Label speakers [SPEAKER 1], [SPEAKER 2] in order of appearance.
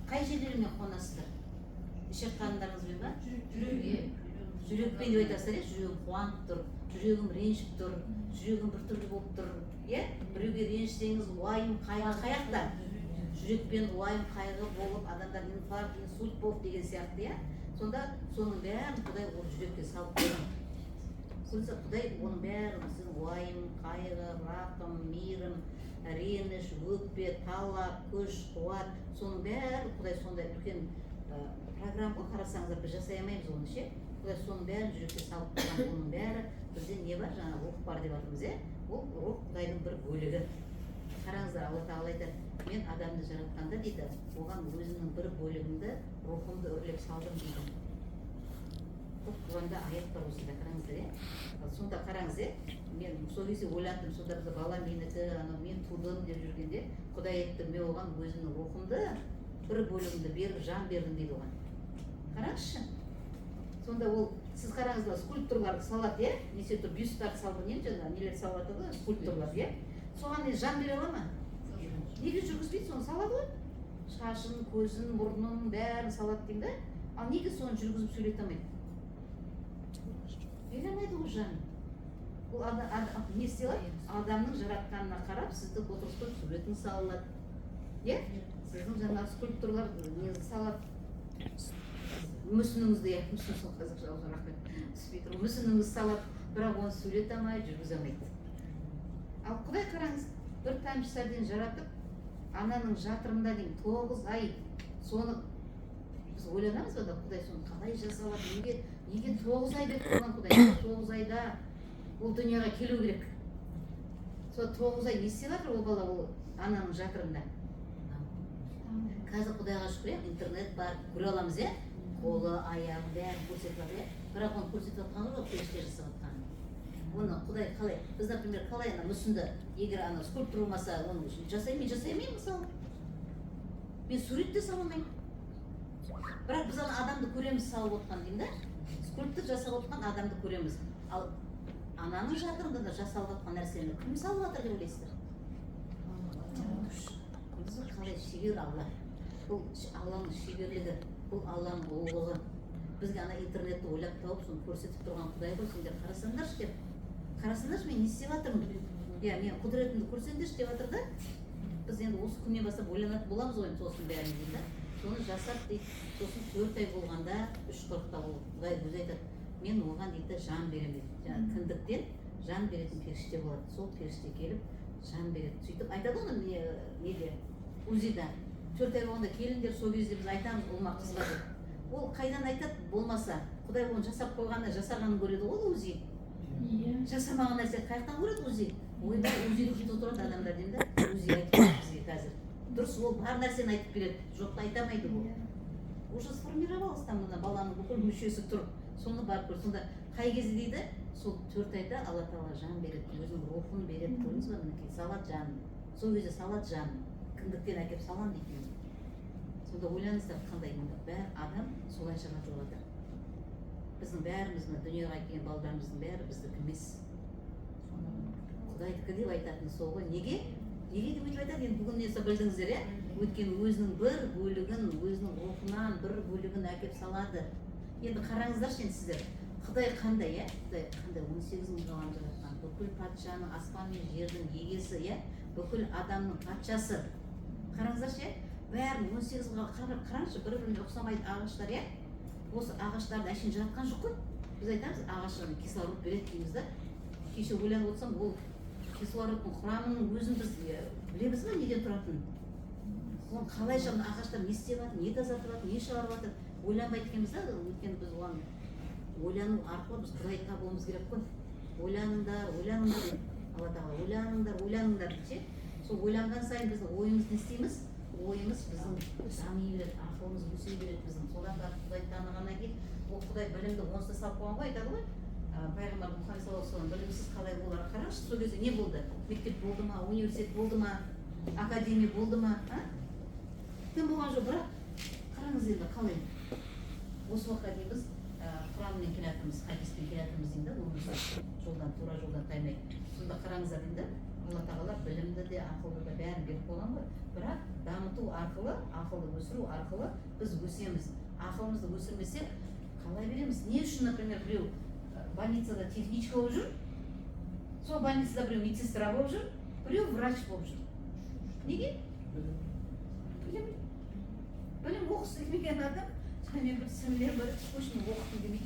[SPEAKER 1] қай жерлеріңе қонасыздар? Ішек қарындарыңызбен ба? Жүрекпен деп айтасыздар, жүрегім қуанып тұр, жүрегім ренжіп тұр, жүрегім біртүрлі болып тұр. Біреуге ренжісеңіз уайым, қайғы қаяқта? Жүрекпен уайым, қайғы болып, адамдар инфаркт, инсульт болып деген сияқты. Сонда соның бәрін Құдай ол жүрекке салып қойған. Сонда Құдай оның бәрін сіздің уайым, қайғы, рақым, мейірім, реніш, өкпе, талап, күш, қуат, соның бәрін Құдай сондай үлкен программа ғой, қарасаңыздар, біз жасай алмаймыз оны, ше. Құдай соның бәрін жүрекке салып қойған. Оның бәрі бізде не бар? Жаңа рух бар деп жатырмыз, ол рух Құдайдың бір бөлігі. Қараңыздар, Алла Тағала айтады, мен адамды жаратқанда дейді, оған өзімнің бір бөлігімді, рухымды үрлеп салдым дейді. Құранда аят бар осында, қараңыздар, сонда қараңыз, мен сол кезде ойландым, сонда бізді бала менікі, мен тудым деп жүргенде, Құдай айтты, мен оған өзімнің рухымды, бір бөлігімді беріп, жан бердім дейді оған. Қараңызшы. Сонда ол, сіз қараңыздар, скульптурларды салады, несе тұр, бюсттарды салды, нелер салады ғой, скульптурлар, соған жан бере ала ма? Неге жүргізбейді, соны салады ғой? Шашын, көзін, мұрнын, бәрін салады деймін да? Ал неге соны жүргізіп сөйлете алмайды? Бере алмайды ғой жан. Бұл не істеледі? Адамның жаратқанына қарап, сізді отырғызып суретін салады. Сіздің жаңағы скульптурлар нені салады? Мүсініңізді, мүсін сол қазақша ауызын мүсініңізді салады, бірақ оны сөйлете алмайды, жүргізе алмайды. Ал Құдай қараңыз, бір тамшы сәбден жаратып, ананың жатырында дейін 9 ай, соны біз ойланамыз ба да, Құдай соны қалай жасалады, неге 9 ай деп тұрған Құдай, 9 айда ол дүнияға келу керек. Сол 9 ай не істеп жатыр ол бала ол ананың жатырында? Қазір Құдайға шүкір, интернет бар, көре аламыз, қолы, аяғы, бәрін көрсетіп жатыр, бірақ оны көрсетіп жатқан жоқ, періште жасап жатқан. Оны Құдай қалай, біз, например, қалай мүсінді, егер скульптур болмаса, оны жасаймын, мен жасай алмаймын мысалы. Мен сурет те сала алмаймын. Бірақ біз адамды көреміз салып отқан деймін да, скульптур жасап отқан адамды көреміз. Ал ананың жатырында да жасалып отқан нәрсені кім салып жатыр деп ойлайсыздар? Біз қалай шебер Алла. Бұл Алланың шеберлігі, бұл Алланың ұлылығы. Бізге интернетті ойлап тауып, соны көрсетіп тұрған Құдай ғой, сендер қарасаңдаршы деп. Қарасаңдаршы, мен не істеп жатырмын? Мен құдіретімді көрсеңдерші деп жатыр да. Біз енді осы күннен бастап ойланатын боламыз ғой, сосын бәрін деймін да. Соны жасап дейді, сосын 4 ай болғанда 3:40-та ол Құдай өзі айтады, мен оған дейді жан беремін дейді. Жаңағы кіндіктен жан беретін періште болады. Сол періште келіп жан береді. Сөйтіп айтады оны неде? УЗИ-да. 4 ай болғанда келіңдер, сол кезде біз айтамыз ұлма қызға деп. Ол қайдан айтады болмаса, Құдай оны жасап қойғанда жасағанын көреді ғой УЗИ. Жасамаған нәрсе қаяқтан көреді УЗИ? Ойда УЗИ-ді күтіп отырады адамдар деймін да, УЗИ айтып бізге қазір. Дұрыс, ол бар нәрсені айтып келеді, жоқты айтамайды ол. Уже сформировалось там баланың бүкіл мүшесі тұр, соны барып көр. Сонда қай кезде дейді, сол 4 айда Алла Тағала жан береді, өзінің рухын береді, көрдіңіз ба, мінекей салат жанын. Сол кезде салат жанын, кіндіктен әкеп салам дейді. Сонда ойлаңыздар қандай бәр адам солай жаратылып жатыр. Біздің бәріміз дүниеге келген балдарымыздың бәрі біздікі емес. Құдайдікі деп айтатыны сол ғой. Неге? Неге деп өйтіп айтады? Енді бүгін несі білдіңіздер, өйткені өзінің бір бөлігін, өзінің рухынан бір бөлігін әкеп салады. Енді қараңыздаршы енді сіздер, Құдай қандай, Құдай қандай 18 мың ғалам жаратқан, бүкіл патшаның, аспан мен жердің егесі, бүкіл адамның патшасы. Қараңыздаршы, бәрін 18 мың қараңызшы, бір-біріне ұқсамайды ағаштар, осы ағаштарды әшейін жаратқан жоқ қой. Біз айтамыз, ағаштан кислород береді дейміз да. Кеше ойланып отырсам, ол кислородтың құрамының өзін біз білеміз ба неден тұратынын? Оны қалайша ағаштар не істеп жатыр, не тазартып жатыр, не шығарып жатыр, ойланбайды екенбіз да, өйткені біз оған ойлану арқылы біз Құдай табуымыз керек қой. Ойланыңдар, ойланыңдар, Алла Тағала, ойланыңдар, ойланыңдар десе, сол ойланған сайын біздің ойымыз не істейміз? Ойымыз біздің дами береді, ақылымыз өсе береді біздің. Содан Құдай танығаннан кейін, ол Құдай білімді онсыз салып қойған ғой, айтады ғой. Пайғамбар Мұхаммед саллаллаху алейхи ва саллям білімсіз қалай болар? Қараңызшы, сол кезде не болды? Мектеп болды ма, университет болды ма, академия болды ма? Тым болған жоқ, бірақ қараңыз енді қалай. Осы уақытқа дейін біз Құранмен келатырмыз, хадиспен келатырмыз деймін да, өмір жолдан, тура жолдан таймай. Сонда қараңыздар деймін да, алла тағала білімді де ақылды да бәрін беріп қойған ғой. Бірақ дамыту арқылы, ақылды өсіру арқылы біз өсеміз. Ақылымызды өсірмесек қалай береміз? Не үшін, например, біреу больницада техничка болып жүр, сол больницада біреу медсестра болып жүр, біреу врач болып жүр. Неге? Білім оқысын деген адам, мен бір сіңлілерім бар, очень оқытқым келмейді